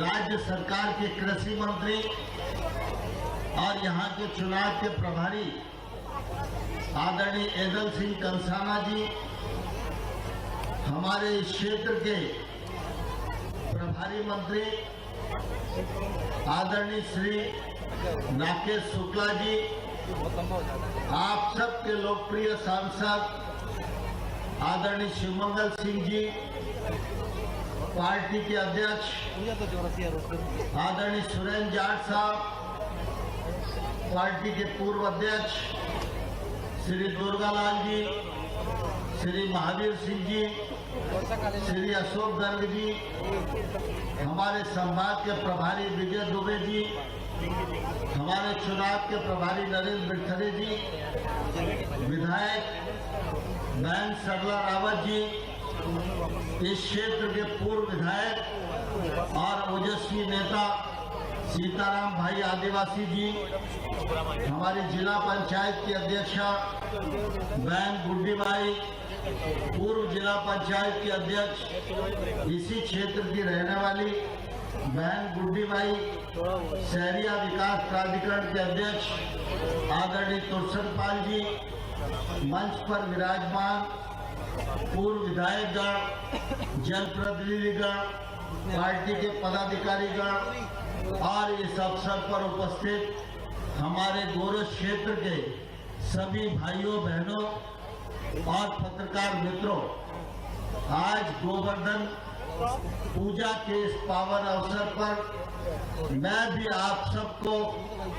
राज्य सरकार के कृषि मंत्री और यहाँ के चुनाव के प्रभारी आदरणीय एदल सिंह कंसाना जी, हमारे इस क्षेत्र के प्रभारी मंत्री आदरणीय श्री राकेश शुक्ला जी, आप सबके लोकप्रिय सांसद आदरणीय शिवमंगल सिंह जी, पार्टी के अध्यक्ष आदरणीय सुरेंद्र जाट साहब, पार्टी के पूर्व अध्यक्ष श्री दुर्गालाल जी, श्री महावीर सिंह जी, श्री अशोक गर्ग जी, हमारे संभाग के प्रभारी विजय दुबे जी, हमारे चुनाव के प्रभारी नरेंद्र बिरथरे जी, विधायक बहन सरला रावत जी, इस क्षेत्र के पूर्व विधायक और ओजस्वी नेता सीताराम भाई आदिवासी जी, हमारी जिला पंचायत की अध्यक्षा बहन गुड्डी बाई, पूर्व जिला पंचायत की अध्यक्ष, इसी क्षेत्र की रहने वाली बहन गुड्डी बाई, शहरिया विकास प्राधिकरण के अध्यक्ष आदरणीय तुलसन पाल जी, मंच पर विराजमान पूर्व विधायकगण, जनप्रतिनिधिगण, पार्टी के पदाधिकारीगण और इस अवसर पर उपस्थित हमारे गोरस क्षेत्र के सभी भाइयों बहनों और पत्रकार मित्रों, आज गोवर्धन पूजा के इस पावन अवसर पर मैं भी आप सबको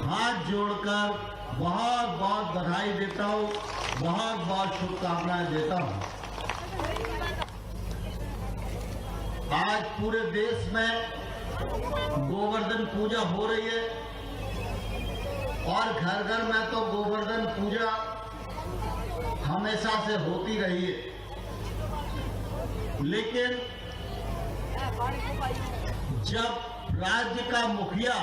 हाथ जोड़कर बहुत बहुत बधाई देता हूँ, बहुत बहुत शुभकामनाएं देता हूँ। आज पूरे देश में गोवर्धन पूजा हो रही है और घर घर में तो गोवर्धन पूजा हमेशा से होती रही है, लेकिन जब राज्य का मुखिया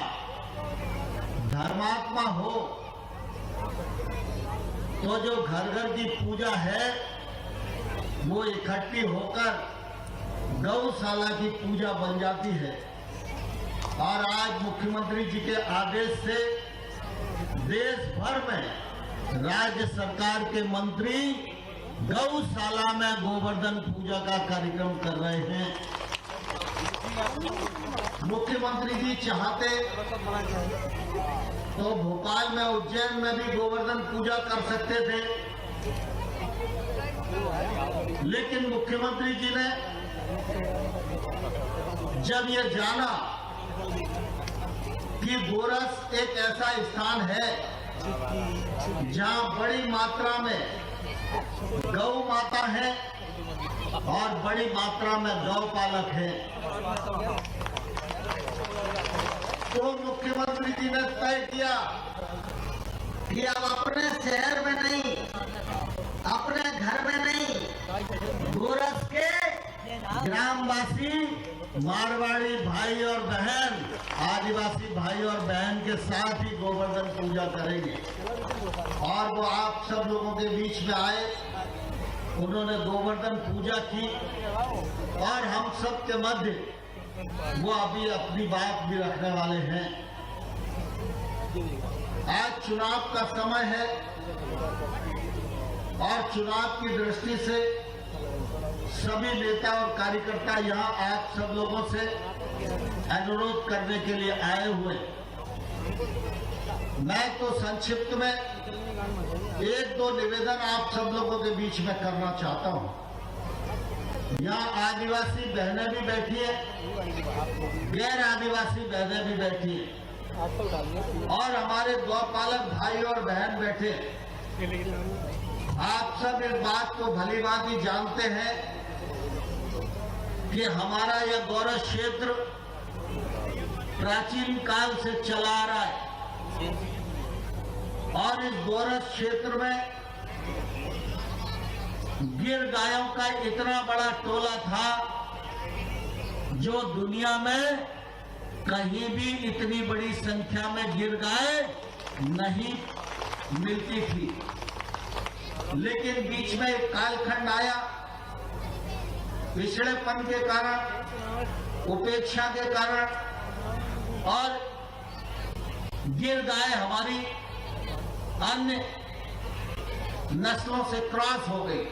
धर्मात्मा हो तो जो घर घर की पूजा है वो इकट्ठी होकर गौशाला की पूजा बन जाती है। और आज मुख्यमंत्री जी के आदेश से देश भर में राज्य सरकार के मंत्री गौशाला में गोवर्धन पूजा का कार्यक्रम कर रहे हैं। मुख्यमंत्री जी चाहते तो भोपाल में, उज्जैन में भी गोवर्धन पूजा कर सकते थे, लेकिन मुख्यमंत्री जी ने जब ये जाना कि गोरस एक ऐसा स्थान है जहां बड़ी मात्रा में गौ माता है और बड़ी मात्रा में गौपालक है, तो मुख्यमंत्री जी ने तय किया कि अब अपने शहर में नहीं, अपने घर में नहीं, गोरस के ग्रामवासी, मारवाड़ी भाई और बहन, आदिवासी भाई और बहन के साथ ही गोवर्धन पूजा करेंगे। और वो आप सब लोगों के बीच में आए, उन्होंने गोवर्धन पूजा की और हम सब के मध्य वो अभी अपनी बात भी रखने वाले हैं। आज चुनाव का समय है और चुनाव की दृष्टि से सभी नेता और कार्यकर्ता यहाँ आप सब लोगों से अनुरोध करने के लिए आए हुए। मैं तो संक्षिप्त में एक दो निवेदन आप सब लोगों के बीच में करना चाहता हूँ। यहाँ आदिवासी बहनें भी बैठी है, गैर आदिवासी बहनें भी बैठी है और हमारे गौपालक भाई और बहन बैठे। आप सब इस बात को भली भांति जानते हैं कि हमारा यह गौरव क्षेत्र प्राचीन काल से चला आ रहा है और इस गौरव क्षेत्र में गिर गायों का इतना बड़ा टोला था जो दुनिया में कहीं भी इतनी बड़ी संख्या में गिर गाय नहीं मिलती थी। लेकिन बीच में एक कालखंड आया, पिछड़ेपन के कारण, उपेक्षा के कारण और गिर गाय हमारी अन्य नस्लों से क्रॉस हो गई।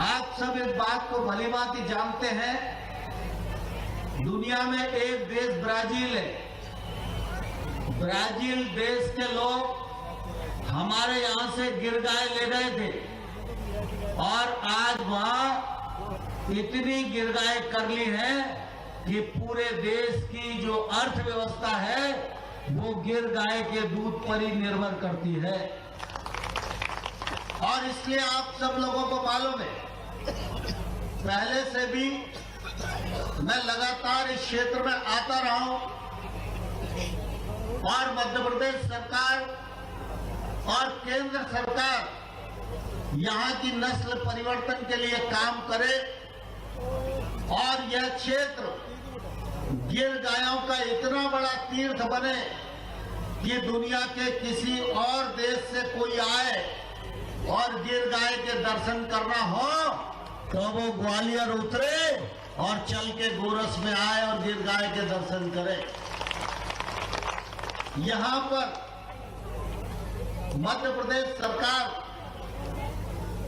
आप सब इस बात को भली भांति जानते हैं, दुनिया में एक देश ब्राजील है। ब्राजील देश के लोग हमारे यहां से गिर गाय ले गए थे और आज वहां इतनी गिर गाय कर ली है कि पूरे देश की जो अर्थव्यवस्था है वो गिर गाय के दूध पर ही निर्भर करती है। और इसलिए आप सब लोगों को मालूम है, पहले से भी मैं लगातार इस क्षेत्र में आता रहा हूं और मध्य प्रदेश सरकार और केंद्र सरकार यहां की नस्ल परिवर्तन के लिए काम करे और यह क्षेत्र गिर गायों का इतना बड़ा तीर्थ बने कि दुनिया के किसी और देश से कोई आए और गिर गाय के दर्शन करना हो तो वो ग्वालियर उतरे और चल के गोरस में आए और गिर गाय के दर्शन करे। यहां पर मध्य प्रदेश सरकार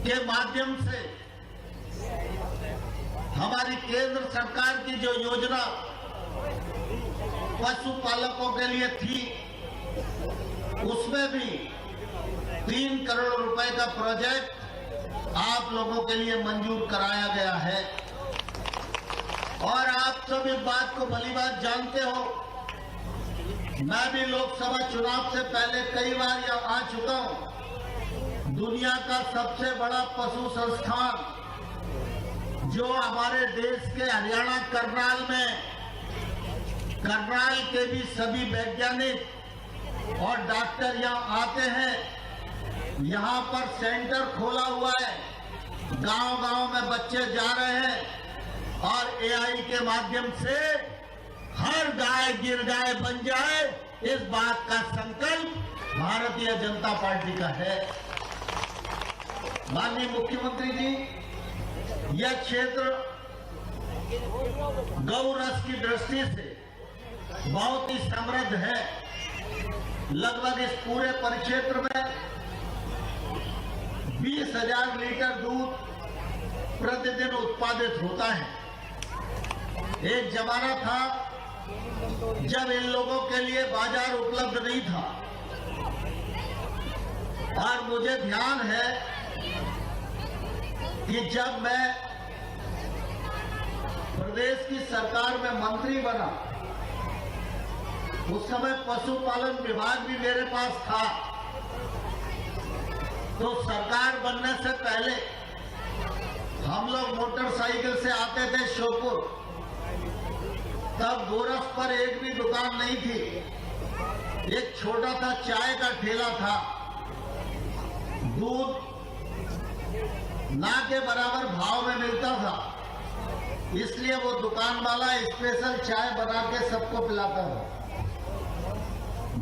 के माध्यम से हमारी केंद्र सरकार की जो योजना पशुपालकों के लिए थी, उसमें भी 3 करोड़ रुपए का प्रोजेक्ट आप लोगों के लिए मंजूर कराया गया है। और आप सब इस बात को भली बात जानते हो, मैं भी लोकसभा चुनाव से पहले कई बार यहाँ आ चुका हूँ। दुनिया का सबसे बड़ा पशु संस्थान जो हमारे देश के हरियाणा करनाल में, करनाल के भी सभी वैज्ञानिक और डॉक्टर यहाँ आते हैं। यहाँ पर सेंटर खोला हुआ है, गांव-गांव में बच्चे जा रहे हैं और एआई के माध्यम से हर गाय गिर गाय बन जाए, इस बात का संकल्प भारतीय जनता पार्टी का है। माननीय मुख्यमंत्री जी, यह क्षेत्र गौ रस की दृष्टि से बहुत ही समृद्ध है। लगभग इस पूरे परिक्षेत्र में 20,000 लीटर दूध प्रतिदिन उत्पादित होता है। एक जमाना था जब इन लोगों के लिए बाजार उपलब्ध नहीं था और मुझे ध्यान है कि जब मैं प्रदेश की सरकार में मंत्री बना, उस समय पशुपालन विभाग भी मेरे पास था। तो सरकार बनने से पहले हम लोग मोटरसाइकिल से आते थे श्योपुर। तब गोरस पर एक भी दुकान नहीं थी, एक छोटा सा चाय का ठेला था। दूध ना के बराबर भाव में मिलता था, इसलिए वो दुकान वाला स्पेशल चाय बना के सबको पिलाता था।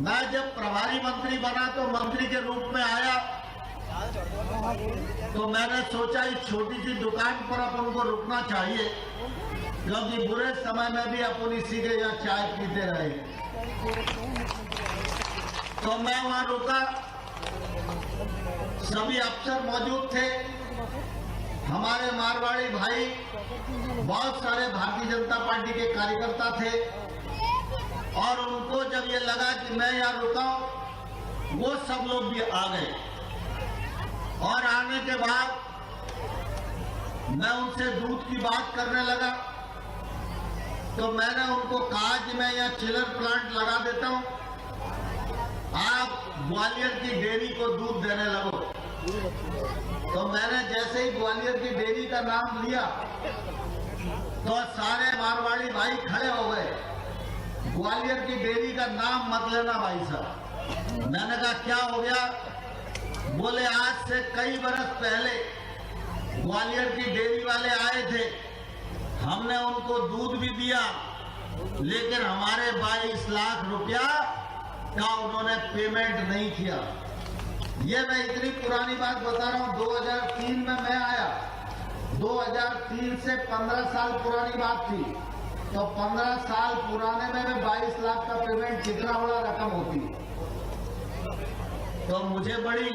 मैं जब प्रभारी मंत्री बना तो मंत्री के रूप में आया तो मैंने सोचा इस छोटी सी दुकान पर अपन को रुकना चाहिए, क्योंकि बुरे समय में भी अपन इसी के यहाँ चाय पीते रहे। तो मैं वहां रुका, सभी अफसर मौजूद थे, हमारे मारवाड़ी भाई, बहुत सारे भारतीय जनता पार्टी के कार्यकर्ता थे। और उनको जब ये लगा कि मैं यहाँ रुका हूं, वो सब लोग भी आ गए। और आने के बाद मैं उनसे दूध की बात करने लगा तो मैंने उनको कहा कि मैं यहाँ चिलर प्लांट लगा देता हूँ, आप ग्वालियर की डेयरी को दूध देने लगो। तो मैंने जैसे ही ग्वालियर की डेयरी का नाम लिया तो सारे मारवाड़ी भाई खड़े हो गए। ग्वालियर की डेयरी का नाम मत लेना भाई साहब। मैंने कहा क्या हो गया? बोले आज से कई बरस पहले ग्वालियर की डेयरी वाले आए थे, हमने उनको दूध भी दिया, लेकिन हमारे 22 लाख रुपया का उन्होंने पेमेंट नहीं किया। ये मैं इतनी पुरानी बात बता रहा हूँ, 2003 में मैं आया, 2003 से 15 साल पुरानी बात थी। तो 15 साल पुराने में 22 लाख का पेमेंट कितना बड़ा रकम होती है। तो मुझे बड़ी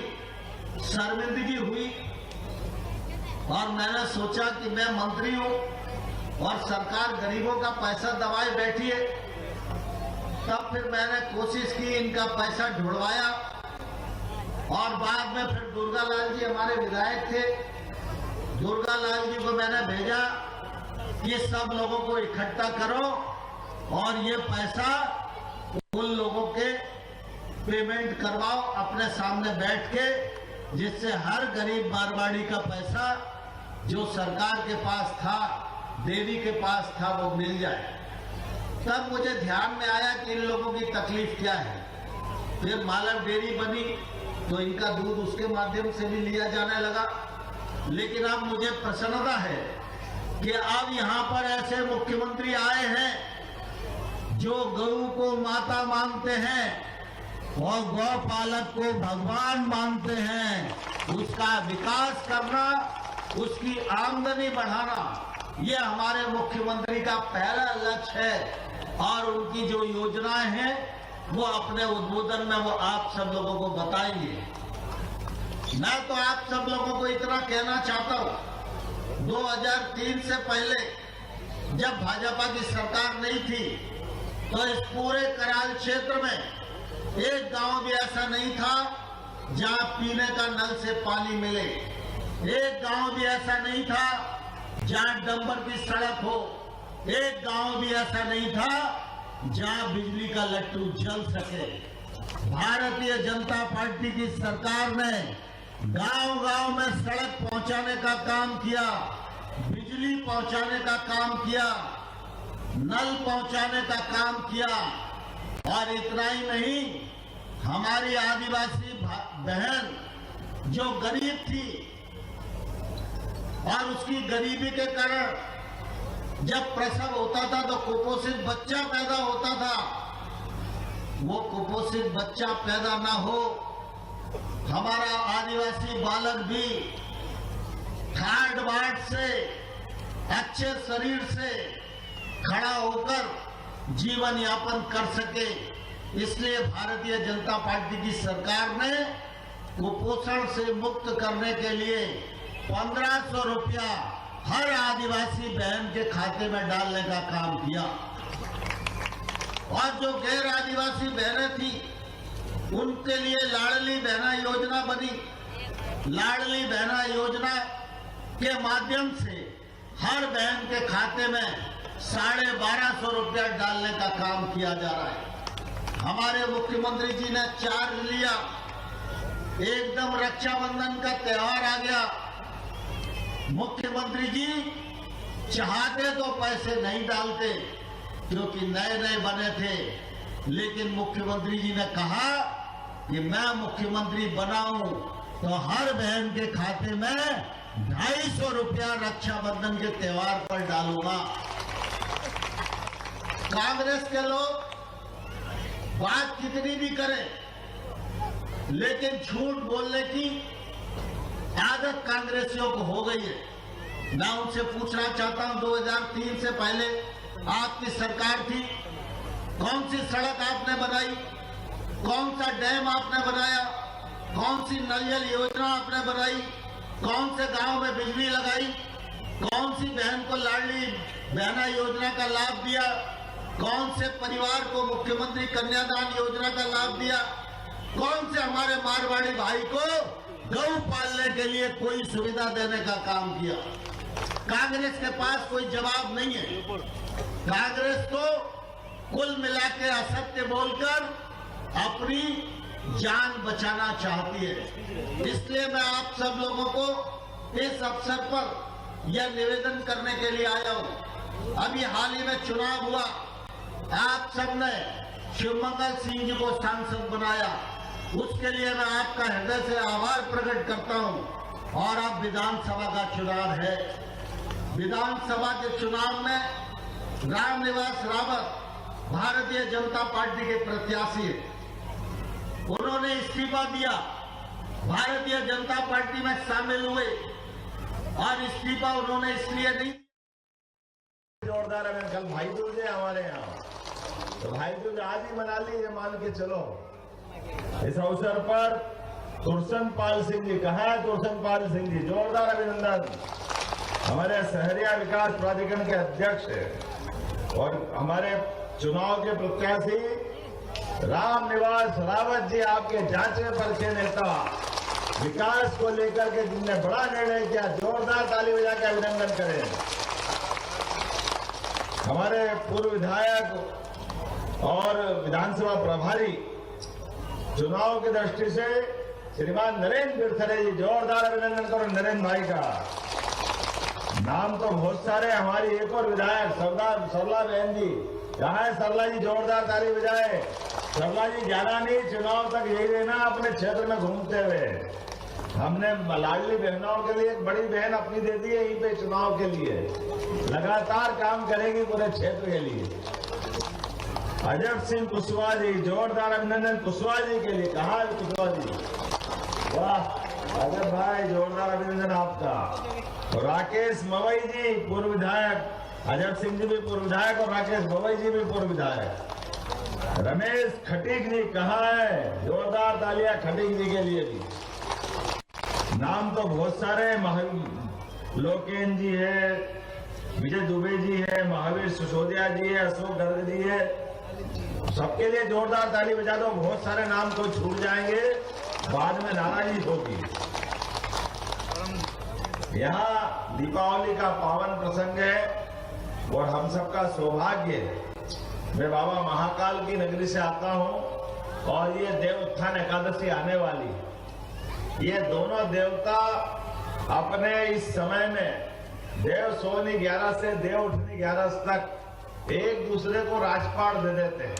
शर्मिंदगी हुई और मैंने सोचा कि मैं मंत्री हूं और सरकार गरीबों का पैसा दबाए बैठी है। तब फिर मैंने कोशिश की, इनका पैसा ढुंढवाया और बाद में फिर दुर्गालाल जी हमारे विधायक थे, दुर्गालाल जी को मैंने भेजा कि सब लोगों को इकट्ठा करो और ये पैसा उन लोगों के पेमेंट करवाओ अपने सामने बैठ के, जिससे हर गरीब मारवाड़ी का पैसा जो सरकार के पास था, देवी के पास था, वो मिल जाए। तब मुझे ध्यान में आया कि इन लोगों की तकलीफ क्या है। फिर मालव डेयरी बनी तो इनका दूध उसके माध्यम से भी लिया जाने लगा। लेकिन अब मुझे प्रसन्नता है कि अब यहाँ पर ऐसे मुख्यमंत्री आए हैं जो गऊ को माता मानते हैं और गौपालक को भगवान मानते हैं। उसका विकास करना, उसकी आमदनी बढ़ाना, ये हमारे मुख्यमंत्री का पहला लक्ष्य है। और उनकी जो योजनाएं हैं वो अपने उद्बोधन में वो आप सब लोगों को बताएंगे। मैं तो आप सब लोगों को इतना कहना चाहता हूं, 2003 से पहले जब भाजपा की सरकार नहीं थी तो इस पूरे कराल क्षेत्र में एक गांव भी ऐसा नहीं था जहां पीने का नल से पानी मिले। एक गांव भी ऐसा नहीं था जहां डंबर की सड़क हो। एक गांव भी ऐसा नहीं था जहां बिजली का लट्टू जल सके। भारतीय जनता पार्टी की सरकार ने गांव-गांव में सड़क पहुंचाने का काम किया, बिजली पहुंचाने का काम किया, नल पहुंचाने का काम किया। और इतना ही नहीं, हमारी आदिवासी बहन जो गरीब थी और उसकी गरीबी के कारण जब प्रसव होता था तो कुपोषित बच्चा पैदा होता था, वो कुपोषित बच्चा पैदा ना हो, हमारा आदिवासी बालक भी ठाट बाट से, अच्छे शरीर से खड़ा होकर जीवन यापन कर सके। इसलिए भारतीय जनता पार्टी की सरकार ने कुपोषण से मुक्त करने के लिए 1500 रुपया हर आदिवासी बहन के खाते में डालने का काम किया। और जो गैर आदिवासी बहनें थी उनके लिए लाडली बहना योजना बनी। लाडली बहना योजना के माध्यम से हर बहन के खाते में 1250 रुपया डालने का काम किया जा रहा है। हमारे मुख्यमंत्री जी ने चार्ज लिया, एकदम रक्षाबंधन का त्योहार आ गया। मुख्यमंत्री जी चाहते तो पैसे नहीं डालते क्योंकि नए नए बने थे, लेकिन मुख्यमंत्री जी ने कहा कि मैं मुख्यमंत्री बनाऊं तो हर बहन के खाते में 250 रुपया रक्षाबंधन के त्योहार पर डालूंगा। कांग्रेस के लोग बात कितनी भी करें, लेकिन झूठ बोलने की आदत कांग्रेसियों को हो गई है। मैं उनसे पूछना चाहता हूं, 2003 से पहले आपकी सरकार थी, कौन सी सड़क आपने बनाई, कौन सा डैम आपने बनाया, कौन सी नल जल योजना आपने बनाई, कौन से गांव में बिजली लगाई, कौन सी बहन को लाडली बहना योजना का लाभ दिया, कौन से परिवार को मुख्यमंत्री कन्यादान योजना का लाभ दिया, कौन से हमारे मारवाड़ी भाई को गौ पालने के लिए कोई सुविधा देने का काम किया। कांग्रेस के पास कोई जवाब नहीं है। कांग्रेस तो कुल मिला के असत्य बोलकर अपनी जान बचाना चाहती है। इसलिए मैं आप सब लोगों को इस अवसर पर यह निवेदन करने के लिए आया हूं। अभी हाल ही में चुनाव हुआ, आप सबने शिवमंगल सिंह जी को सांसद बनाया, उसके लिए मैं आपका हृदय से आभार प्रकट करता हूं। और अब विधानसभा का चुनाव है। विधानसभा के चुनाव में रामनिवास रावत भारतीय जनता पार्टी के प्रत्याशी है। उन्होंने इस्तीफा दिया, भारतीय जनता पार्टी में शामिल हुए और इस्तीफा उन्होंने इसलिए नहीं जोरदार है। कल भाई दूज है हमारे यहाँ, तो भाई दूज आज ही मना ली, ये मान के चलो। इस अवसर पर तुरसन पाल सिंह जी, कहाँ है तुरसन पाल सिंह जी, जोरदार अभिनंदन। हमारे सहरिया विकास प्राधिकरण के अध्यक्ष और हमारे चुनाव के प्रत्याशी राम निवास रावत जी, आपके जांचे परखे नेता, विकास को लेकर के जिनने बड़ा निर्णय किया, जोरदार ताली बजा के अभिनंदन करें। हमारे पूर्व विधायक और विधानसभा प्रभारी चुनाव की दृष्टि से श्रीमान नरेंद्र बिरथरे जी, जोरदार अभिनंदन करो नरेंद्र भाई का। नाम तो बहुत सारे, हमारी एक और विधायक सरदार सरला बहन जी, कहाँ है सरला जी, जोरदार ताली बजाए। सरला जी जाना नहीं, चुनाव तक यही रहना अपने क्षेत्र में घूमते हुए। हमने लाडली बहनों के लिए एक बड़ी बहन अपनी दे दी है यहीं पे चुनाव के लिए, लगातार काम करेगी पूरे क्षेत्र के लिए। अजब सिंह कुशवाहा जी, जोरदार अभिनंदन कुशवाहा जी के लिए। कहाँ है कुशवाहा जी, वाह अजब भाई, जोरदार अभिनंदन आपका। राकेश मवई जी पूर्व विधायक, अजब सिंह जी भी पूर्व विधायक और राकेश मवई जी भी पूर्व विधायक। रमेश खटीक जी कहाँ है, जोरदार तालियां खटीक जी के लिए भी। नाम तो बहुत सारे, लोकेन जी है, विजय दुबे जी है, महावीर सिसोदिया जी है, अशोक गर्ग जी है, सबके लिए जोरदार ताली बजा दो। बहुत सारे नाम तो छूट जाएंगे, बाद में नाराजगी होगी। यहाँ दीपावली का पावन प्रसंग है और हम सबका सौभाग्य है। मैं बाबा महाकाल की नगरी से आता हूँ और ये देव उत्थान एकादशी आने वाली। ये दोनों देवता अपने इस समय में देव सोनी 11 से देव उठनी 11 तक एक दूसरे को राजपाट दे देते हैं।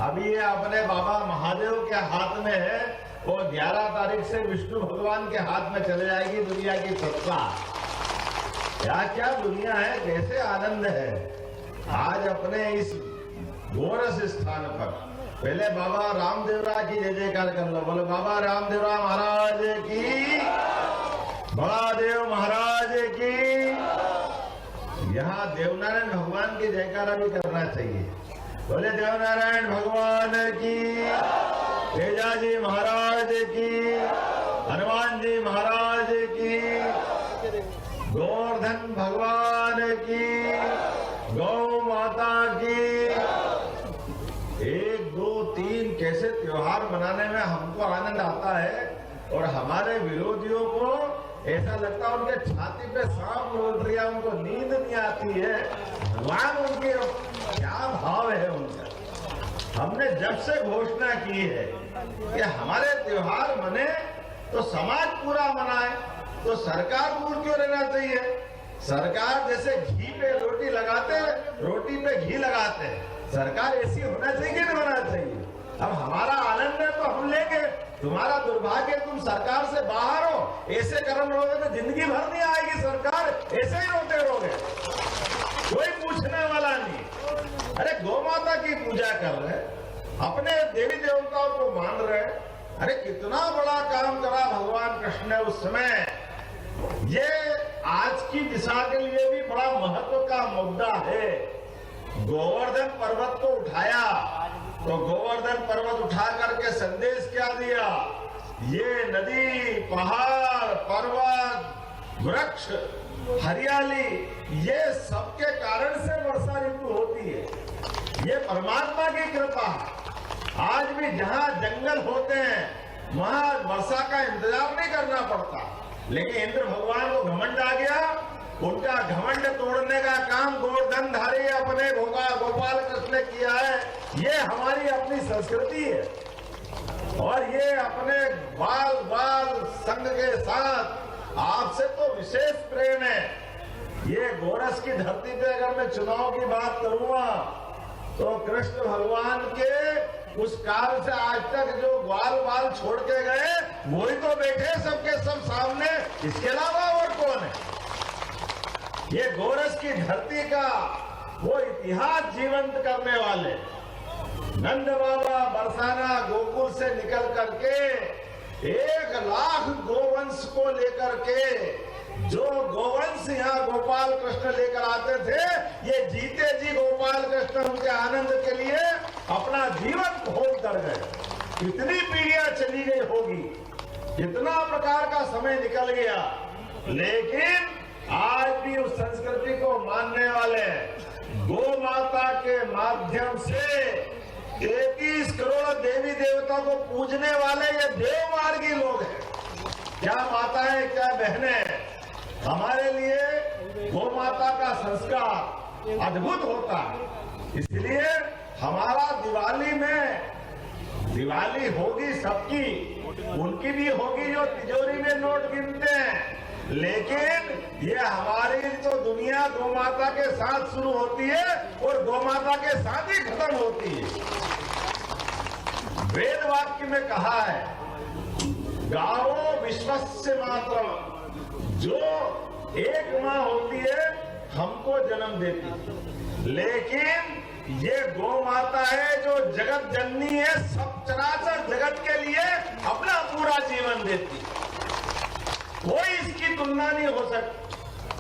अभी ये अपने बाबा महादेव के हाथ में है, वो 11 तारीख से विष्णु भगवान के हाथ में चले जाएगी दुनिया की सत्ता। क्या क्या दुनिया है, कैसे आनंद है। आज अपने इस गोरस स्थान पर पहले बाबा रामदेवरा की जय जयकार कर लो, बोलो बाबा रामदेवरा महाराज की, बड़ा देव महाराज की। यहाँ देवनारायण भगवान की जयकारा भी करना चाहिए, बोले देवनारायण भगवान की, तेजाजी महाराज की, हनुमान जी महाराज की, गोवर्धन भगवान की, गौ माता की। 1 2 3 कैसे त्योहार मनाने में हमको आनंद आता है और हमारे विरोधियों को ऐसा लगता है उनके छाती पे सांप बोल रही है, उनको नींद नहीं आती है। भगवान उनके क्या भाव है उनका। हमने जब से घोषणा की है कि हमारे त्योहार मने तो समाज पूरा मनाए, तो सरकार दूर क्यों रहना चाहिए। सरकार जैसे घी पे रोटी लगाते, रोटी पे घी लगाते हैं, सरकार ऐसी होना चाहिए कि नहीं होना चाहिए। अब हमारा आनंद है तो हम लेंगे, तुम्हारा दुर्भाग्य तुम सरकार से बाहर हो, ऐसे कर्म रहोगे तो जिंदगी भर नहीं आएगी सरकार, ऐसे ही रोते रहोगे, कोई पूछने वाला नहीं। अरे गौ माता की पूजा कर रहे, अपने देवी देवताओं को मान रहे, अरे कितना बड़ा काम करा भगवान कृष्ण ने उस समय। ये आज की दिशा के लिए भी बड़ा महत्व का मुद्दा है। गोवर्धन पर्वत को उठाया तो गोवर्धन पर्वत उठा करके संदेश क्या दिया, ये नदी, पहाड़, पर्वत, वृक्ष, हरियाली, ये सबके कारण से वर्षा ऋतु होती है। ये परमात्मा की कृपा है। आज भी जहां जंगल होते हैं वहां वर्षा का इंतजार नहीं करना पड़ता, लेकिन इंद्र भगवान को घमंड आ गया, उनका घमंड तोड़ने का काम गोवर्धनधारी अपने गोपाल कृष्ण ने किया है। ये हमारी अपनी संस्कृति है और ये अपने बाल बाल संघ के साथ आपसे तो विशेष प्रेम है। ये गोरस की धरती पे अगर मैं चुनाव की बात करूंगा तो कृष्ण भगवान के उस काल से आज तक जो ग्वाल बाल छोड़ के गए वही तो बैठे सबके सब सामने, इसके अलावा और कौन है। ये गोरस की धरती का वो इतिहास जीवंत करने वाले नंद बाबा बरसाना गोकुल से निकल करके 1 लाख गोवंश को लेकर के जो गोवंश यहाँ गोपाल कृष्ण लेकर आते थे, ये जीते कर उनके आनंद के लिए अपना जीवन खोल कर गए। कितनी पीढ़ियां चली गई होगी, कितना प्रकार का समय निकल गया, लेकिन आज भी उस संस्कृति को मानने वाले, गौ माता के माध्यम से 33 करोड़ देवी देवता को पूजने वाले ये देवमार्गी लोग हैं। क्या माताएं, क्या बहनें, हमारे लिए गौ माता का संस्कार अद्भुत होता है। इसलिए हमारा दिवाली में, दिवाली होगी सबकी, उनकी भी होगी जो तिजोरी में नोट गिनते हैं, लेकिन ये हमारी तो दुनिया गौ माता के साथ शुरू होती है और गौ माता के साथ ही खत्म होती है। वेद वाक्य में कहा है, गावो विश्वस्य मातरम, जो एक माँ होती है हमको जन्म देती, लेकिन ये गौ माता है जो जगत जननी है, सब चराचर जगत के लिए अपना पूरा जीवन देती। कोई इसकी तुलना नहीं हो सकती।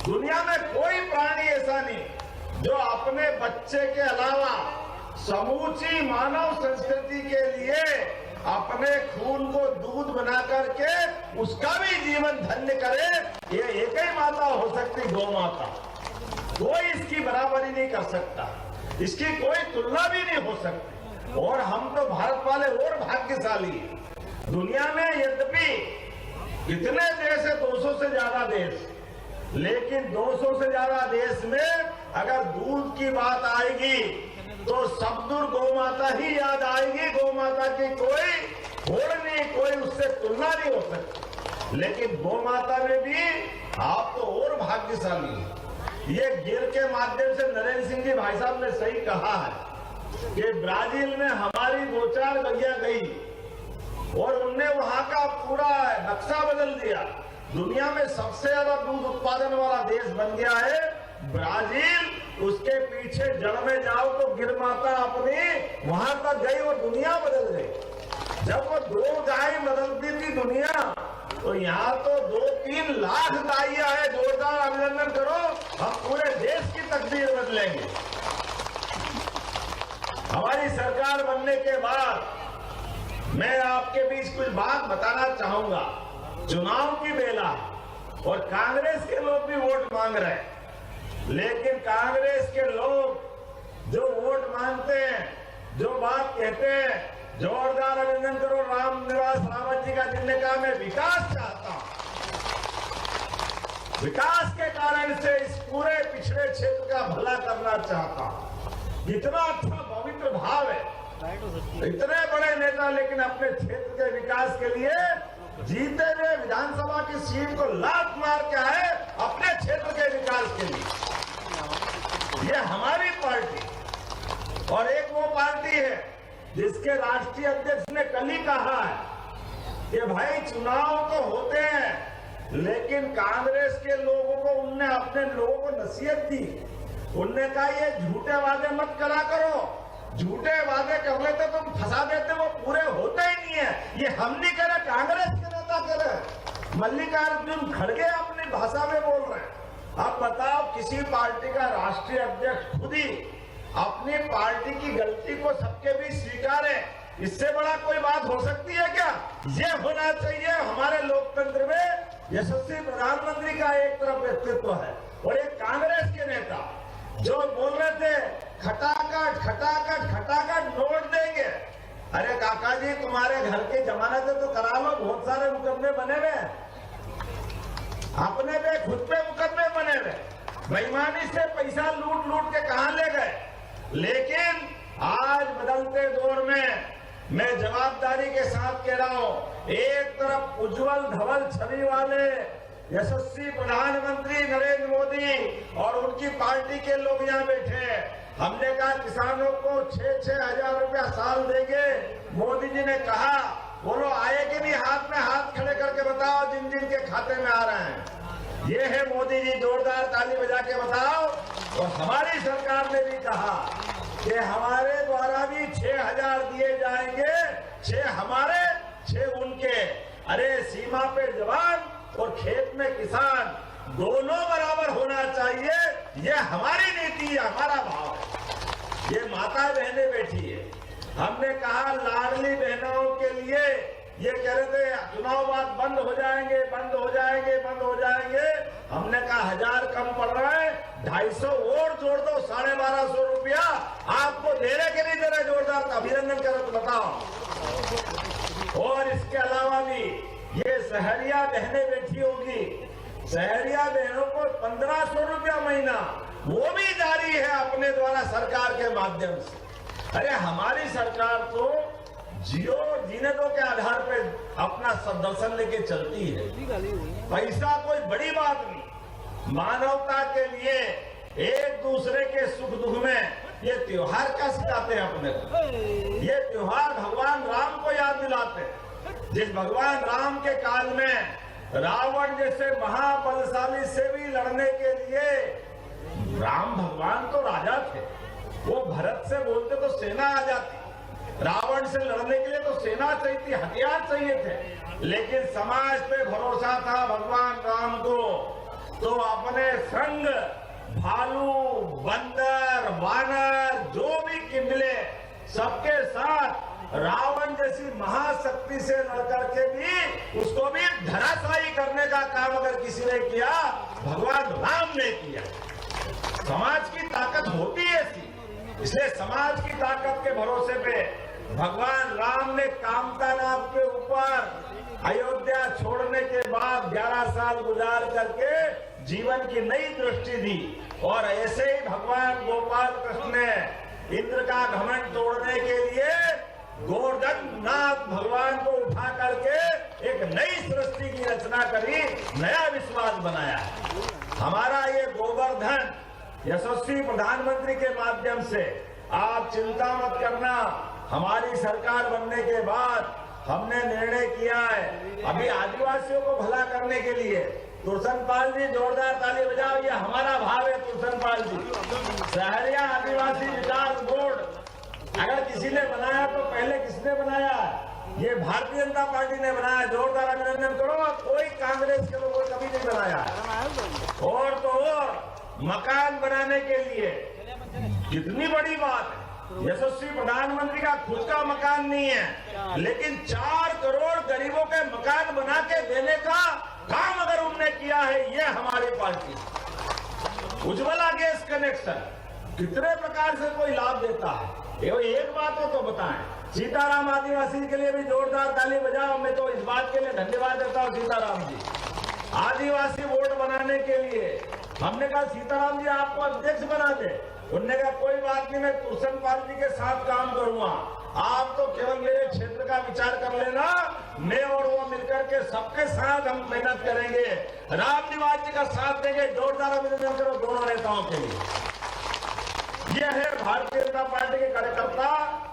दुनिया में कोई प्राणी ऐसा नहीं जो अपने बच्चे के अलावा समूची मानव संस्कृति के लिए अपने खून को दूध बना करके उसका भी जीवन धन्य करे। ये एक ही माता हो सकती, गौ माता। कोई इसकी बराबरी नहीं कर सकता, इसकी कोई तुलना भी नहीं हो सकती। और हम तो भारत वाले और भाग्यशाली हैं। दुनिया में यद्यपि कितने देश है, 200 से ज्यादा देश, लेकिन 200 से ज्यादा देश में अगर दूध की बात आएगी तो सब दूर गौ माता ही याद आएगी। गौ माता की कोई होड़ नहीं, कोई उससे तुलना नहीं हो सकती। लेकिन गौ माता में भी आप तो और भाग्यशाली हैं। ये गिर के माध्यम से नरेंद्र सिंह जी भाई साहब ने सही कहा है कि ब्राजील में हमारी 2-4 गैया गई और उनने वहां का पूरा नक्शा बदल दिया। दुनिया में सबसे ज्यादा दूध उत्पादन वाला देश बन गया है ब्राजील। उसके पीछे जड़ में जाओ तो गिर माता अपनी वहां तक गई और दुनिया बदल गई। जब वो 2 गाय बदलती थी दुनिया, तो यहाँ तो 2-3 लाख गायियां है। जोरदार अभिनंदन करो, हम पूरे देश की तकदीर बदलेंगे। हमारी सरकार बनने के बाद मैं आपके बीच कुछ बात बताना चाहूंगा। चुनाव की बेला और कांग्रेस के लोग भी वोट मांग रहे हैं, लेकिन कांग्रेस के लोग जो वोट मांगते हैं, जो बात कहते हैं, जोरदार अभिनंदन करो रामनिवास रावत जी का, जिनने कहा मैं विकास चाहता हूं। विकास के कारण से इस पूरे पिछड़े क्षेत्र का भला करना चाहता हूं। इतना अच्छा पवित्र भाव है, इतने बड़े नेता, लेकिन अपने क्षेत्र के विकास के लिए जीते हुए विधानसभा की सीट को लात मार के आए अपने क्षेत्र के विकास के लिए। ये हमारी पार्टी। और एक वो पार्टी है जिसके राष्ट्रीय अध्यक्ष ने कल ही कहा है कि भाई चुनाव तो होते हैं, लेकिन कांग्रेस के लोगों को, उनने अपने लोगों को नसीहत दी। उनने कहा ये झूठे वादे मत करा करो, झूठे वादे कर लेते तुम फंसा देते, वो पूरे होते ही नहीं है। ये हम नहीं करे, कांग्रेस के नेता करे। मल्लिकार्जुन खड़गे अपनी भाषा में बोल रहे हैं। अब बताओ, किसी पार्टी का राष्ट्रीय अध्यक्ष खुद ही अपनी पार्टी की गलती को सबके बीच स्वीकारे, इससे बड़ा कोई बात हो सकती है क्या? ये होना चाहिए हमारे लोकतंत्र में। यशस्वी प्रधानमंत्री का एक तरफ व्यक्तित्व है और एक कांग्रेस के नेता जो बोल रहे थे खटाखट खटाखट खटाखट नोट देंगे। अरे काका जी, तुम्हारे घर की जमानत तो करा लो, बहुत सारे मुकदमे बने हुए, अपने पे खुद पे मुकदमे बने हुए, बेईमानी से पैसा लूट लूट के कहां ले गए। लेकिन आज बदलते दौर में मैं जवाबदारी के साथ कह रहा हूं, एक तरफ उज्जवल धवल छवि वाले यशस्वी प्रधानमंत्री नरेंद्र मोदी और उनकी पार्टी के लोग यहाँ बैठे हैं। हमने कहा किसानों को 6-6 हजार रुपया साल देंगे। मोदी जी ने कहा, बोलो आए कि नहीं, हाथ में हाथ खड़े करके बताओ जिन जिन के खाते में आ रहे हैं। ये है मोदी जी, जोरदार ताली बजा के बताओ। और हमारी सरकार ने भी कहा कि हमारे द्वारा भी 6,000 दिए जाएंगे, 6 हमारे 6 उनके। अरे सीमा पे जवान और खेत में किसान दोनों बराबर होना चाहिए, ये हमारी नीति है, हमारा भाव है। ये माता बहनें बैठी है। हमने कहा लाडली बहनों के लिए, ये कह रहे थे चुनाव बाद बंद हो जाएंगे, बंद हो जाएंगे, बंद हो जाएंगे। हमने कहा 1000 कम पड़ रहा है, 250 और जोड़ दो, 1250 रुपया आपको दे रहे कि नहीं दे रहे? जोरदार अभिनंदन करो तो बताओ। और इसके अलावा भी ये सहरिया बहनें बैठी होगी, सहरिया बहनों को 1500 रुपया महीना वो भी जारी है अपने द्वारा सरकार के माध्यम से। अरे हमारी सरकार तो जियो और जीने दो के आधार पे अपना दर्शन लेके चलती है। पैसा कोई बड़ी बात नहीं, मानवता के लिए एक दूसरे के सुख दुख में ये त्योहार का सिखाते हैं अपने को। ये त्योहार भगवान राम को याद दिलाते हैं। जिस भगवान राम के काल में रावण जैसे महाबलशाली से भी लड़ने के लिए राम भगवान तो राजा थे, वो भरत से बोलते तो सेना आ जाती, रावण से लड़ने के लिए तो सेना चाहिए थी, हथियार चाहिए थे। लेकिन समाज पे भरोसा था भगवान राम को, तो अपने संग भालू, बंदर, वानर जो भी मिले सबके साथ रावण जैसी महाशक्ति से लड़कर के भी उसको भी धराशायी करने का काम अगर किसी ने किया, भगवान राम ने किया। समाज की ताकत होती है ऐसी, इसलिए समाज की ताकत के भरोसे पे भगवान राम ने कामता नाम के ऊपर अयोध्या छोड़ने के बाद 11 साल गुजार करके जीवन की नई दृष्टि दी। और ऐसे ही भगवान गोपाल कृष्ण ने इंद्र का घमंड तोड़ने के लिए गोवर्धन नाथ भगवान को उठा करके एक नई सृष्टि की रचना करी, नया विश्वास बनाया। हमारा ये गोवर्धन यशस्वी प्रधानमंत्री के माध्यम से, आप चिंता मत करना, हमारी सरकार बनने के बाद हमने निर्णय किया है अभी आदिवासियों को भला करने के लिए। तुलसन पाल जी जोरदार ताली बजाओ, ये हमारा भाव है। तुलसन पाल जी, सहरिया आदिवासी विकास बोर्ड अगर किसी ने बनाया तो पहले किसने बनाया? ये भारतीय जनता पार्टी ने बनाया। जोरदार अभिनंदन करो। कोई कांग्रेस के लोगों ने कभी नहीं बनाया। और तो और मकान बनाने के लिए कितनी बड़ी बात है, यशस्वी प्रधानमंत्री का खुद का मकान नहीं है, लेकिन 4 करोड़ गरीबों के मकान बना के देने का काम अगर उन्होंने किया है, ये हमारी पार्टी। उज्ज्वला गैस कनेक्शन कितने प्रकार से कोई लाभ देता है, एक बात हो तो बताएं। सीताराम आदिवासी के लिए भी जोरदार ताली बजाओ। मैं तो इस बात के लिए धन्यवाद देता हूँ सीताराम जी। आदिवासी बोर्ड बनाने के लिए हमने कहा सीताराम जी आपको अध्यक्ष बना दे, उन्होंने कहा कोई बात नहीं, मैं तुलसन पाल जी के साथ काम करूंगा, आप तो केवल मेरे क्षेत्र का विचार कर लेना, मैं और वो मिलकर के सबके साथ हम मेहनत करेंगे, राम निवास जी का साथ देंगे। जोरदार अभिनंदन करो दोनों नेताओं के लिए। यह है भारतीय जनता पार्टी के कार्यकर्ता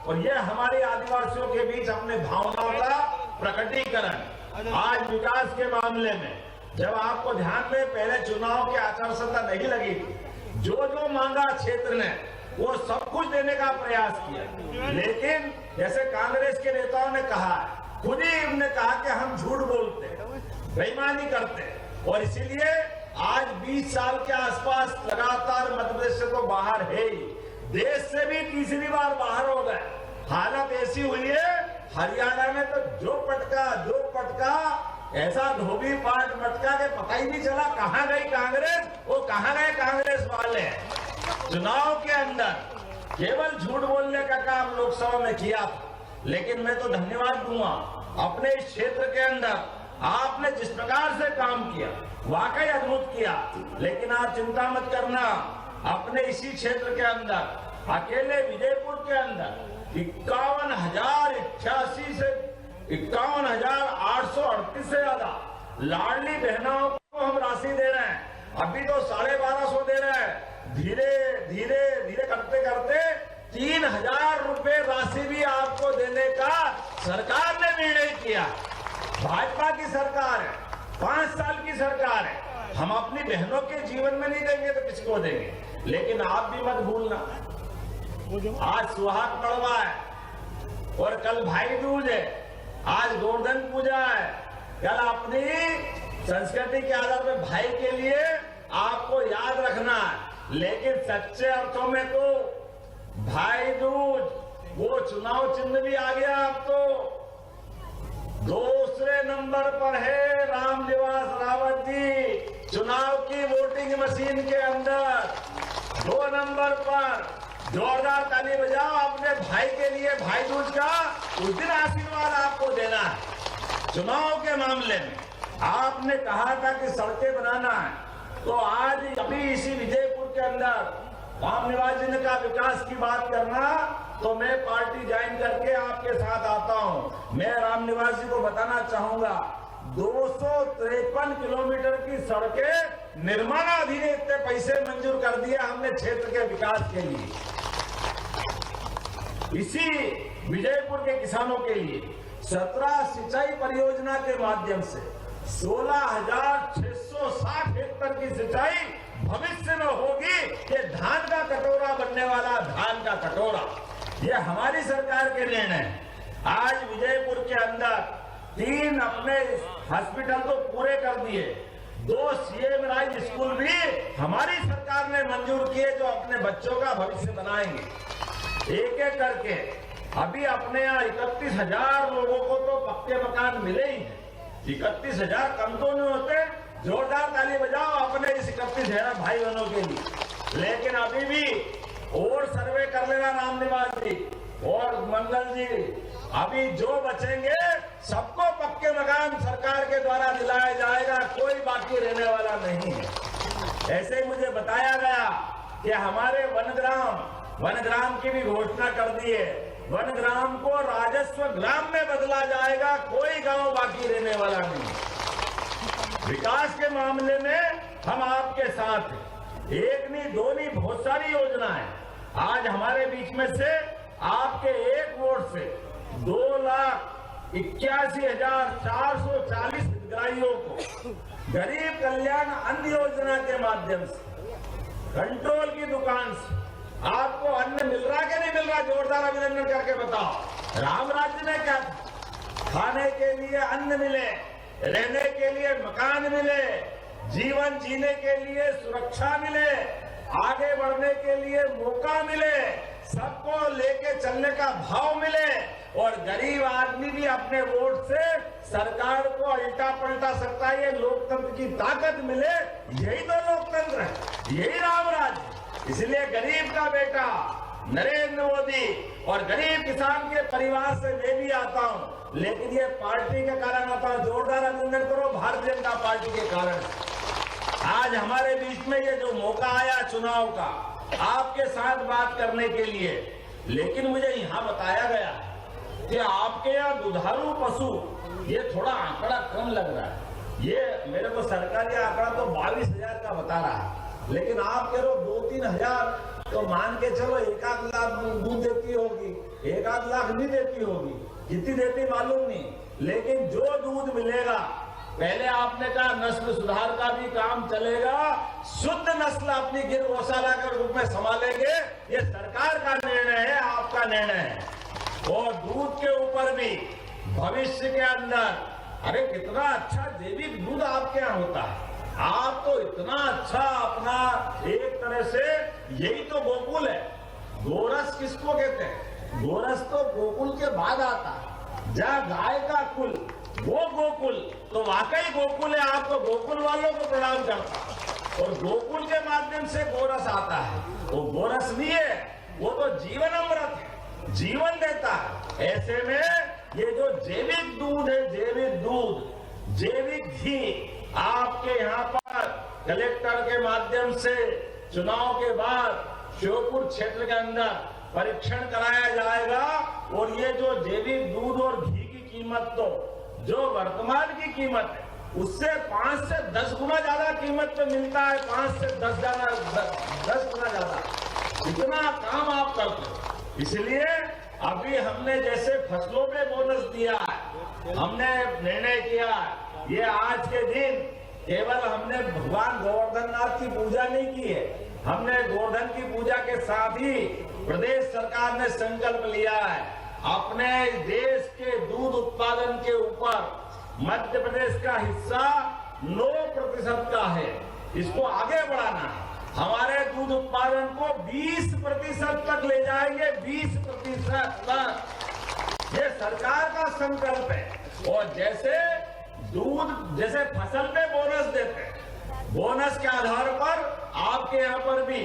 और यह हमारे आदिवासियों के बीच अपने भावनाओं का प्रकटीकरण। आज विकास के मामले में जब आपको ध्यान में पहले चुनाव की आचार संहिता नहीं लगी थी, जो मांगा क्षेत्र ने वो सब कुछ देने का प्रयास किया, लेकिन जैसे कांग्रेस के नेताओं ने कहा, खुद ही उन्होंने कहा कि हम झूठ बोलते, बेईमानी करते, और इसीलिए आज 20 साल के आसपास लगातार मध्य प्रदेश से तो बाहर है ही, देश से भी तीसरी बार बाहर हो गए। हालत ऐसी हुई है, हरियाणा में तो जो पटका ऐसा धोबी पाट मटका के पता ही नहीं चला कहां गई कांग्रेस, वो कहां गए कांग्रेस वाले। चुनाव के अंदर केवल झूठ बोलने का काम लोकसभा में किया था, लेकिन मैं तो धन्यवाद दूंगा अपने इस क्षेत्र के अंदर आपने जिस प्रकार से काम किया, वाकई अद्भुत किया। लेकिन आप चिंता मत करना, अपने इसी क्षेत्र के अंदर अकेले विजयपुर के अंदर 51,088 से 51,838 से ज्यादा लाडली बहनों को हम राशि दे रहे हैं। अभी तो 1250 दे रहे हैं, धीरे धीरे करते करते 3,000 रुपए राशि भी आपको देने का सरकार ने निर्णय किया। भाजपा की सरकार है, 5 साल की सरकार है, हम अपनी बहनों के जीवन में नहीं देंगे तो किसको देंगे। लेकिन आप भी मत भूलना, आज सुहाग पड़वा है और कल भाई दूज है, आज गोवर्धन पूजा है, कल अपनी संस्कृति के आधार पर भाई के लिए आपको याद रखना है। लेकिन सच्चे अर्थों में तो भाई दूज, वो चुनाव चिन्ह भी आ गया अब तो। दूसरे नंबर पर है रामनिवास रावत जी चुनाव की वोटिंग मशीन के अंदर। 2 नंबर पर जोरदार ताली बजाओ अपने भाई के लिए, भाई दूज का उस दिन आशीर्वाद आपको देना है। चुनाव के मामले में आपने कहा था कि सड़कें बनाना है, तो आज अभी इसी विजयपुर के अंदर रामनिवास जी ने कहा विकास की बात करना, तो मैं पार्टी ज्वाइन करके आपके साथ आता हूं। मैं रामनिवास जी को बताना चाहूंगा 253 किलोमीटर की सड़कें निर्माणाधीन इतने पैसे मंजूर कर दिए हमने क्षेत्र के विकास के लिए। इसी विजयपुर के किसानों के लिए 17 सिंचाई परियोजना के माध्यम से 16,660 हेक्टेयर की सिंचाई भविष्य में होगी। ये धान का कटोरा बनने वाला, धान का कटोरा, ये हमारी सरकार के निर्णय। आज विजयपुर के अंदर 3 अपने हॉस्पिटल तो पूरे कर दिए, 2 सीएम राइज स्कूल भी हमारी सरकार ने मंजूर किए जो अपने बच्चों का भविष्य बनाएंगे। एक एक करके अभी अपने यहाँ 31,000 लोगों को तो पक्के मकान मिले ही हैं। 31,000 कम तो नहीं होते, जोरदार ताली बजाओ अपने इस 31,000 भाई बहनों के लिए। लेकिन अभी भी और सर्वे कर लेना रामनिवास जी और मंगल जी, अभी जो बचेंगे सबको पक्के मकान सरकार के द्वारा दिलाया जाएगा, कोई बाकी रहने वाला नहीं है। ऐसे ही मुझे बताया गया कि हमारे वनग्राम की भी घोषणा कर दी है। वनग्राम को राजस्व ग्राम में बदला जाएगा, कोई गांव बाकी रहने वाला नहीं। विकास के मामले में हम आपके साथ हैं। एक नहीं, 2 नहीं, बहुत सारी योजनाएं। आज हमारे बीच में से आपके एक वोट से 2,81,440 हितग्राहियों को गरीब कल्याण अन्न योजना के माध्यम से कंट्रोल की दुकान से आपको अन्न मिल रहा कि नहीं मिल रहा? जोरदार अभिनंदन करके बताओ। राम राज्य में क्या था? खाने के लिए अन्न मिले, रहने के लिए मकान मिले, जीवन जीने के लिए सुरक्षा मिले, आगे बढ़ने के लिए मौका मिले, सबको लेके चलने का भाव मिले, और गरीब आदमी भी अपने वोट से सरकार को उल्टा पलटा सकता है। ये लोकतंत्र की ताकत मिले, यही तो लोकतंत्र है, यही राम राज्य। इसलिए गरीब का बेटा नरेंद्र मोदी और गरीब किसान के परिवार से मैं भी आता हूं, लेकिन ये पार्टी के कारण आता हूं। जोरदार अभिनंदन करो भारतीय जनता पार्टी के कारण। आज हमारे बीच में ये जो मौका आया चुनाव का, आपके साथ बात करने के लिए, लेकिन मुझे यहाँ बताया गया कि आपके यहाँ दुधारू पशु ये थोड़ा आंकड़ा कम लग रहा है। ये मेरे को सरकारी आंकड़ा तो 22,000 का बता रहा है, लेकिन आप कह रहे हो 2-3 हजार, तो मान के चलो 1-8 लाख दूध देती होगी, 1-8 लाख नहीं देती होगी, कितनी देती मालूम नहीं, लेकिन जो दूध मिलेगा, पहले आपने कहा नस्ल सुधार का भी काम चलेगा, शुद्ध नस्ल अपनी गिर गौशाला के रूप में संभालेंगे। ये सरकार का निर्णय है, आपका निर्णय है। और दूध के ऊपर भी भविष्य के अंदर, अरे कितना अच्छा जैविक दूध आपके यहाँ होता है। आप तो इतना अच्छा अपना, एक तरह से यही तो गोकुल है। गोरस किसको कहते हैं? गोरस तो गोकुल के बाद आता है, जहाँ गाय का कुल वो गोकुल, तो वाकई गोकुल है। आपको गोकुल वालों को प्रणाम करता, और गोकुल के माध्यम से गोरस आता है। वो गोरस नहीं है, वो तो जीवन अमृत है, जीवन देता है। ऐसे में ये जो जैविक दूध है, जैविक दूध, जैविक घी, आपके यहाँ पर कलेक्टर के माध्यम से चुनाव के बाद श्योपुर क्षेत्र के अंदर परीक्षण कराया जाएगा, और ये जो जैविक दूध और घी की कीमत, तो जो वर्तमान की कीमत है उससे 5 से 10 गुना ज्यादा कीमत पे मिलता है। 5 से 10 गुना ज्यादा, इतना काम आप करते हो। इसलिए अभी हमने जैसे फसलों पे बोनस दिया है, हमने निर्णय किया है, ये आज के दिन केवल हमने भगवान गोवर्धन नाथ की पूजा नहीं की है, हमने गोवर्धन की पूजा के साथ ही प्रदेश सरकार ने संकल्प लिया है अपने देश के दूध उत्पादन के ऊपर मध्य प्रदेश का हिस्सा 9% का है, इसको आगे बढ़ाना है। हमारे दूध उत्पादन को 20% तक ले जाएंगे, 20% तक। ये सरकार का संकल्प है। और जैसे फसल पे बोनस देते हैं, बोनस के आधार पर आपके यहाँ पर भी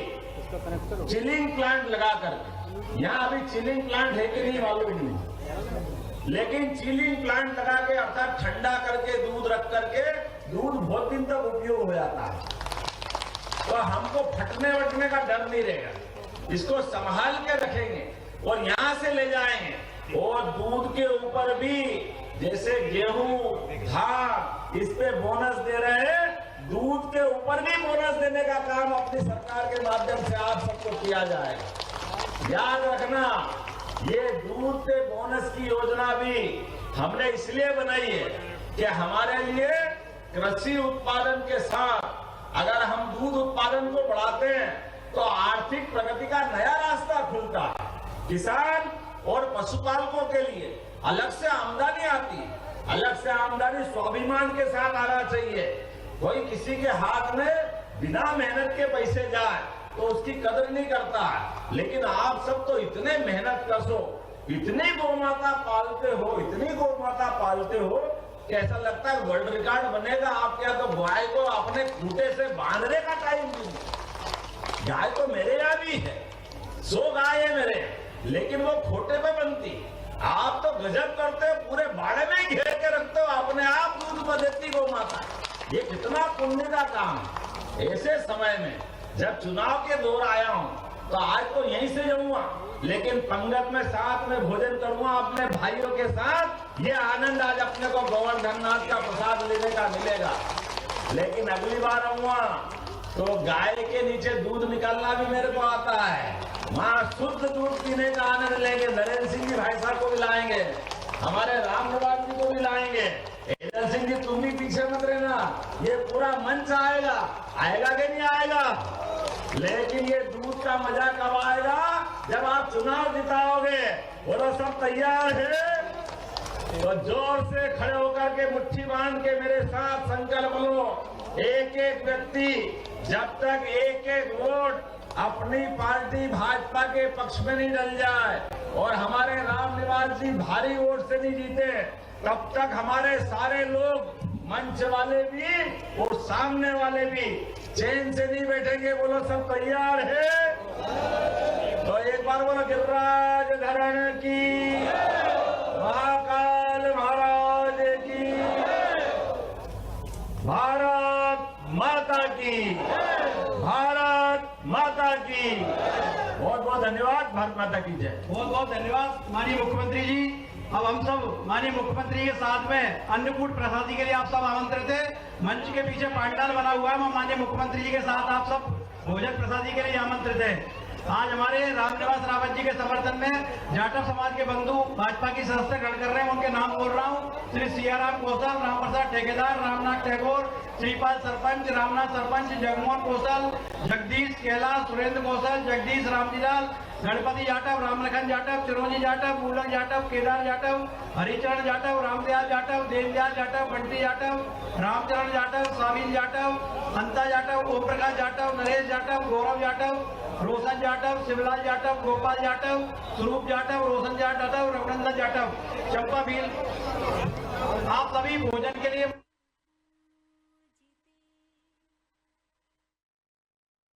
चिलिंग प्लांट लगा करके, यहाँ अभी चिलिंग प्लांट है कि नहीं मालूम नहीं, लेकिन चिलिंग प्लांट लगा के अर्थात ठंडा करके दूध रख करके दूध बहुत दिन तक उपयोग हो जाता है। तो हमको फटने वटने का डर नहीं रहेगा, इसको संभाल के रखेंगे और यहाँ से ले जाएंगे। और दूध के ऊपर भी जैसे गेहूं, धान, इस पे बोनस दे रहे हैं, दूध के ऊपर भी बोनस देने का काम अपनी सरकार के माध्यम से आप सबको किया जाएगा। याद रखना, ये दूध पे बोनस की योजना भी हमने इसलिए बनाई है कि हमारे लिए कृषि उत्पादन के साथ अगर हम दूध उत्पादन को बढ़ाते हैं तो आर्थिक प्रगति का नया रास्ता खुलता है। किसान और पशुपालकों के लिए अलग से आमदनी आती है, अलग से आमदनी स्वाभिमान के साथ आना चाहिए। कोई किसी के हाथ में बिना मेहनत के पैसे जाए तो उसकी कदर नहीं करता है। लेकिन आप सब तो इतने मेहनत कशो, इतनी गौमाता पालते हो, इतनी गौमाता पालते हो कि ऐसा लगता है वर्ल्ड रिकॉर्ड बनेगा आपके यहाँ। तो गाय को अपने खूंटे से बांधने का टाइम नहीं। गाय तो मेरे यहाँ भी है, 100 गाय है मेरे, लेकिन वो खोटे पे बनती। आप तो गजब करते हो, पूरे बाड़े में ही घेर के रखते हो, अपने आप दूध को देती गौ माता। ये कितना पुण्य का काम है। ऐसे समय में जब चुनाव के दौर आया हूँ तो आज तो यहीं से जाऊंगा, लेकिन पंगत में साथ में भोजन करूंगा अपने भाइयों के साथ। ये आनंद आज अपने को गोवर्धन नाथ का प्रसाद लेने का मिलेगा। लेकिन अगली बार आऊंगा तो गाय के नीचे दूध निकालना भी मेरे को आता है। वहां शुद्ध दूध पीने का आनंद लेंगे। नरेंद्र सिंह जी भाई साहब को भी लाएंगे, हमारे रामनिवास जी को भी लाएंगे। इंद्र सिंह जी तुम भी पीछे मत रहना, ये पूरा मंच आएगा कि नहीं आएगा। लेकिन ये दूध का मजा कब आएगा? जब आप चुनाव जिताओगे। बोलो सब तैयार है? तो जोर से खड़े होकर के मुट्ठी बांध के मेरे साथ संकल्प लो। एक एक व्यक्ति जब तक एक एक वोट अपनी पार्टी भाजपा के पक्ष में नहीं डल जाए और हमारे रामनिवास जी भारी वोट से नहीं जीते, तब तक हमारे सारे लोग, मंच वाले भी और सामने वाले भी, चैन से नहीं बैठेंगे। बोलो सब तैयार है? तो एक बार बोलो गिरिराज घराने की, महाकाल महाराज की, भारत माता की, भारत माता की। बहुत बहुत धन्यवाद। भारत माता की जय। बहुत बहुत धन्यवाद माननीय मुख्यमंत्री जी। अब हम सब माननीय मुख्यमंत्री के साथ में अन्नकूट प्रसादी के लिए आप सब आमंत्रित है। मंच के पीछे पंडाल बना हुआ है, माननीय मुख्यमंत्री जी के साथ आप सब भोजन प्रसादी के लिए आमंत्रित है। आज हमारे रामनिवास रावत जी के समर्थन में जाटव समाज के बंधु भाजपा की सदस्य ग्रहण कर रहे हैं। उनके नाम बोल रहा हूँ। श्री सियाराम कौशल, राम प्रसाद ठेकेदार, रामनाथ टैगोर, श्रीपाल सरपंच, रामनाथ सरपंच, जगमोहन कौशल, जगदीश कैलाश, सुरेंद्र कौशल, जगदीश रामजीलाल, गणपति जाटव, रामलखन जाटव, चिरोंजी जाटव, मूलक जाटव, केदार जाटव, हरिचरण जाटव, रामदयाल जाटव, देवदयाल जाटव, बंटी जाटव, रामचरण जाटव, स्वामी जाटव, अंता जाटव, ओम प्रकाश जाटव, नरेश जाटव, गौरव जाटव, रोशन जाटव, शिवलाल जाटव, गोपाल जाटव, स्वरूप जाटव, रोशन जाटव, रघुनंदन जाटव, चंपा भील। आप सभी भोजन के लिए